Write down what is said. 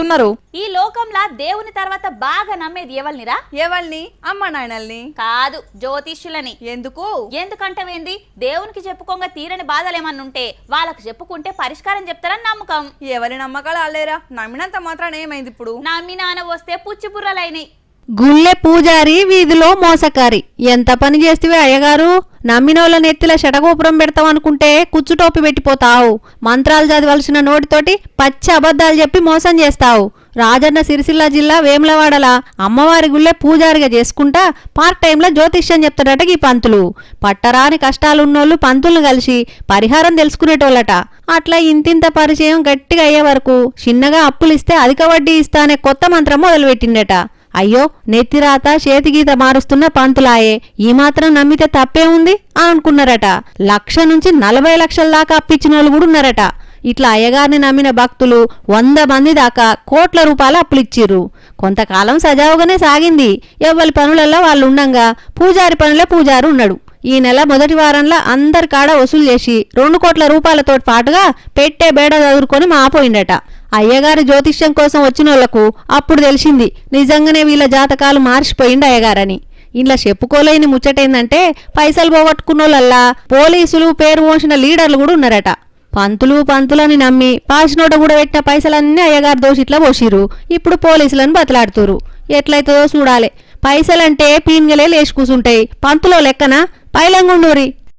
పోతున్నారు. ఈ లోకంలా దేవుని తర్వాత బాగా నమ్మేది ఎవల్నిరా? ఎవల్ని? అమ్మ నాయనల్ని కాదు, జ్యోతిష్యులని. ఎందుకు? ఎందుకంటవేంది, దేవునికి చెప్పుకోగా తీరని బాధలేమన్నుంటే వాళ్ళకు చెప్పుకుంటే పరిష్కారం చెప్తారని నమ్మకం. ఎవరి నమ్మకాలు అల్లేరా, నమ్మినంత మాత్రాన ఏమైంది ఇప్పుడు? నమ్మి నాన్న వస్తే పుచ్చి బుర్రలైనయి. గుళ్ళె పూజారి వీధిలో మోసకారి. ఎంత పని చేస్తేవే అయ్యగారు, నమ్మినోళ్ళ నెత్తిల షటగోపురం పెడతావనుకుంటే కుచ్చుటోపి పెట్టిపోతావు. మంత్రాలు చదవలసిన నోటితోటి పచ్చి అబద్ధాలు చెప్పి మోసం చేస్తావు. రాజన్న సిరిసిల్ల జిల్లా వేములవాడల అమ్మవారి గుళ్ళె పూజారిగా చేసుకుంటా పార్ట్ టైంలో జ్యోతిష్యం చెప్తాడట ఈ పంతులు. పట్టరాని కష్టాలున్నోళ్ళు పంతులను కలిసి పరిహారం తెలుసుకునేటోళ్ళట. అట్లా ఇంతింత పరిచయం గట్టిగా అయ్యే వరకు చిన్నగా అప్పులిస్తే అధిక వడ్డీ ఇస్తా అనే కొత్త మంత్రం మొదలుపెట్టిండట. అయ్యో, నెత్తిరాత చేతిగీత మారుస్తున్న పంతులాయే, ఈ మాత్రం నమ్మితే తప్పే ఉంది అనుకున్నారట. 1,00,000 నుంచి 40 లక్షల దాకా అప్పిచ్చిన వాళ్ళు కూడా ఉన్నారట. ఇట్లా అయ్యగారిని నమ్మిన భక్తులు 100 మంది దాకా కోట్ల రూపాయలు అప్పులిచ్చిర్రు. కొంతకాలం సజావుగానే సాగింది. ఎవ్వరి పనులల్లో వాళ్ళు ఉండంగా పూజారి పనులే పూజారి ఉన్నాడు. ఈ నెల మొదటి వారంలో అందరి కాడ వసూలు చేసి 2 కోట్ల రూపాయలతో పాటుగా పెట్టే బేడ చదువుకొని మాపోయిండట. అయ్యగారి జ్యోతిష్యం కోసం వచ్చినోళ్లకు అప్పుడు తెలిసింది నిజంగానే వీళ్ళ జాతకాలు మార్చిపోయింది అయ్యగారని. ఇలా చెప్పుకోలేని ముచ్చటేందంటే పైసలు పోగొట్టుకున్నోళ్ళల్లా పోలీసులు పేరు మోసిన లీడర్లు కూడా ఉన్నారట. పంతులని నమ్మి పాసినోట కూడా పెట్టిన పైసలన్నీ అయ్యగారు దోషిట్లా పోసిరు. ఇప్పుడు పోలీసులను బతలాడుతురు. ఎట్లయితుందో చూడాలి. పైసలంటే పీన్గలే లేచి కూసుంటాయి, పంతులో లెక్కన పైలంగుండూరి.